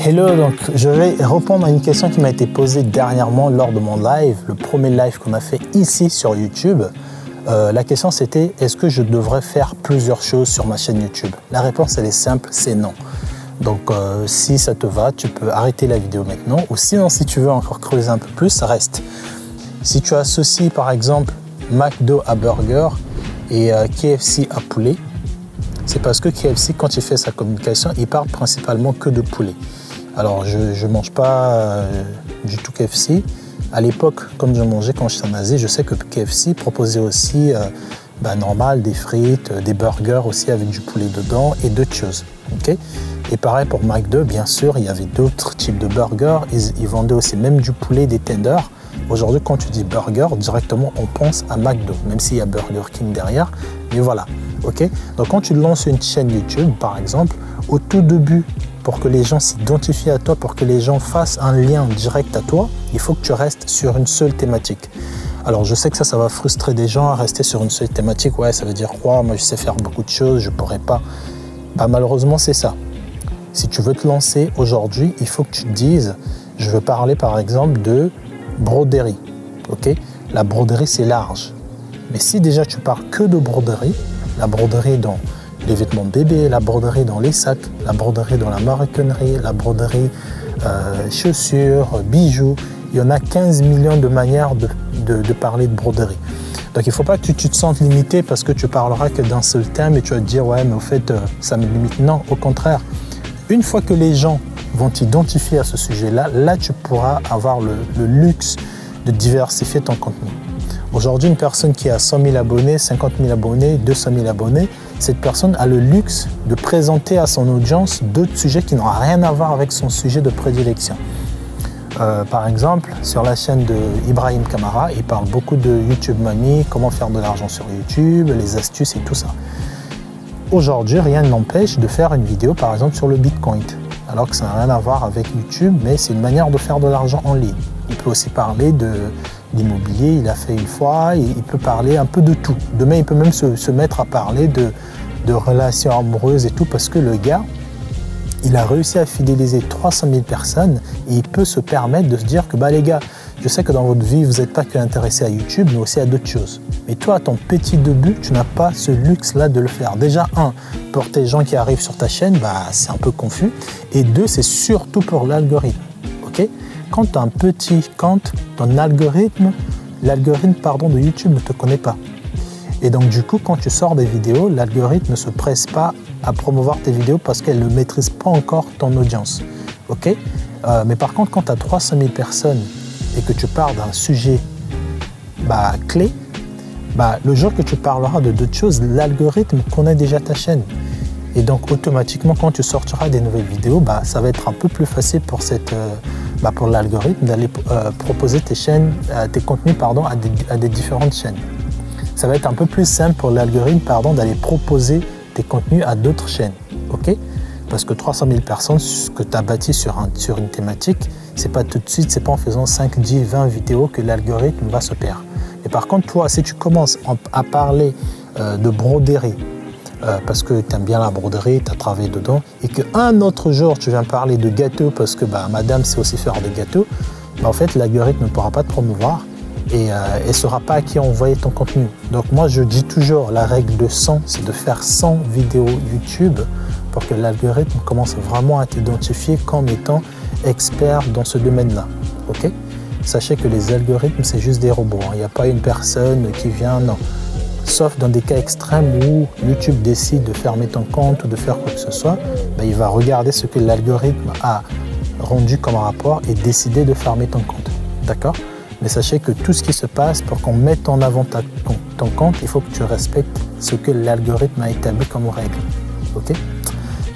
Hello, donc je vais répondre à une question qui m'a été posée dernièrement lors de mon live, le premier live qu'on a fait ici sur YouTube. La question c'était, est-ce que je devrais faire plusieurs choses sur ma chaîne YouTube? La réponse elle est simple, c'est non. Donc si ça te va, tu peux arrêter la vidéo maintenant, ou sinon si tu veux encore creuser un peu plus, reste. Si tu associes par exemple McDo à burger et KFC à poulet, c'est parce que KFC, quand il fait sa communication, il parle principalement que de poulet. Alors, je ne mange pas du tout KFC. À l'époque, comme je mangeais quand j'étais en Asie, je sais que KFC proposait aussi normal, des frites, des burgers aussi avec du poulet dedans et d'autres choses. Okay? Et pareil pour McDo, bien sûr, il y avait d'autres types de burgers. Ils vendaient aussi même du poulet, des tenders. Aujourd'hui, quand tu dis burger, directement, on pense à McDo, même s'il y a Burger King derrière. Mais voilà. Okay? Donc, quand tu lances une chaîne YouTube, par exemple, au tout début, pour que les gens s'identifient à toi, pour que les gens fassent un lien direct à toi, il faut que tu restes sur une seule thématique. Alors, je sais que ça va frustrer des gens à rester sur une seule thématique. Ouais, ça veut dire quoi? Moi, je sais faire beaucoup de choses, je ne pourrais pas. Bah, malheureusement, c'est ça. Si tu veux te lancer aujourd'hui, il faut que tu te dises, je veux parler par exemple de broderie. Okay? La broderie, c'est large. Mais si déjà tu parles que de broderie, la broderie dans les vêtements de bébé, la broderie dans les sacs, la broderie dans la maroquinerie, la broderie chaussures, bijoux, il y en a 15 millions de manières de parler de broderie. Donc il ne faut pas que tu te sentes limité parce que tu parleras que d'un seul thème et tu vas te dire ouais mais au fait ça me limite. Non, au contraire. Une fois que les gens vont t'identifier à ce sujet-là, là tu pourras avoir le luxe de diversifier ton contenu. Aujourd'hui, une personne qui a 100 000 abonnés, 50 000 abonnés, 200 000 abonnés, cette personne a le luxe de présenter à son audience d'autres sujets qui n'ont rien à voir avec son sujet de prédilection. Par exemple, sur la chaîne de Ibrahim Kamara, il parle beaucoup de YouTube Money, comment faire de l'argent sur YouTube, les astuces et tout ça. Aujourd'hui, rien ne l'empêche de faire une vidéo, par exemple, sur le Bitcoin. Alors que ça n'a rien à voir avec YouTube, mais c'est une manière de faire de l'argent en ligne. Il peut aussi parler d'immobilier, il a fait une fois, il peut parler un peu de tout. Demain, il peut même se mettre à parler de relations amoureuses et tout, parce que le gars, il a réussi à fidéliser 300 000 personnes et il peut se permettre de se dire que bah les gars, je sais que dans votre vie, vous n'êtes pas que intéressé à YouTube, mais aussi à d'autres choses. Mais toi, à ton petit début, tu n'as pas ce luxe-là de le faire. Déjà, un, pour tes gens qui arrivent sur ta chaîne, bah, c'est un peu confus. Et deux, c'est surtout pour l'algorithme. Okay? Quand tu as un petit compte, ton algorithme de YouTube ne te connaît pas. Et donc, du coup, quand tu sors des vidéos, l'algorithme ne se presse pas à promouvoir tes vidéos parce qu'elle ne maîtrise pas encore ton audience. Okay? Mais par contre, quand tu as 300 000 personnes et que tu parles d'un sujet clé, le jour que tu parleras de d'autres choses, l'algorithme connaît déjà ta chaîne. Et donc, automatiquement, quand tu sortiras des nouvelles vidéos, ça va être un peu plus facile pour, pour l'algorithme d'aller proposer tes contenus à des différentes chaînes. Ça va être un peu plus simple pour l'algorithme d'aller proposer tes contenus à d'autres chaînes. Okay? Parce que 300 000 personnes, ce que tu as bâti sur une thématique, c'est pas tout de suite, c'est pas en faisant 5, 10, 20 vidéos que l'algorithme va se perdre. Et par contre, toi, si tu commences à parler de broderie, parce que tu aimes bien la broderie, tu as travaillé dedans, et qu'un autre jour, tu viens parler de gâteaux parce que madame sait aussi faire des gâteaux, en fait, l'algorithme ne pourra pas te promouvoir et elle ne saura pas à qui envoyer ton contenu. Donc moi, je dis toujours, la règle de 100, c'est de faire 100 vidéos YouTube pour que l'algorithme commence vraiment à t'identifier comme étant expert dans ce domaine-là. Okay? Sachez que les algorithmes, c'est juste des robots. Il n'y a pas une personne qui vient, non. Sauf dans des cas extrêmes où YouTube décide de fermer ton compte ou de faire quoi que ce soit, il va regarder ce que l'algorithme a rendu comme rapport et décider de fermer ton compte. D'accord? Mais sachez que tout ce qui se passe, pour qu'on mette en avant ton compte, il faut que tu respectes ce que l'algorithme a établi comme règle. Ok?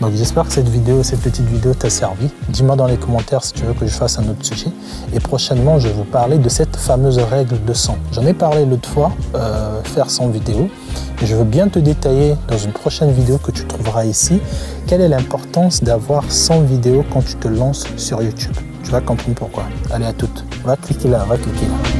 Donc j'espère que cette petite vidéo t'a servi. Dis-moi dans les commentaires si tu veux que je fasse un autre sujet. Et prochainement, je vais vous parler de cette fameuse règle de 100. J'en ai parlé l'autre fois, faire 100 vidéos. Et je veux bien te détailler dans une prochaine vidéo que tu trouveras ici, quelle est l'importance d'avoir 100 vidéos quand tu te lances sur YouTube. Tu vas comprendre pourquoi. Allez, à toutes. Va cliquer là, va cliquer là.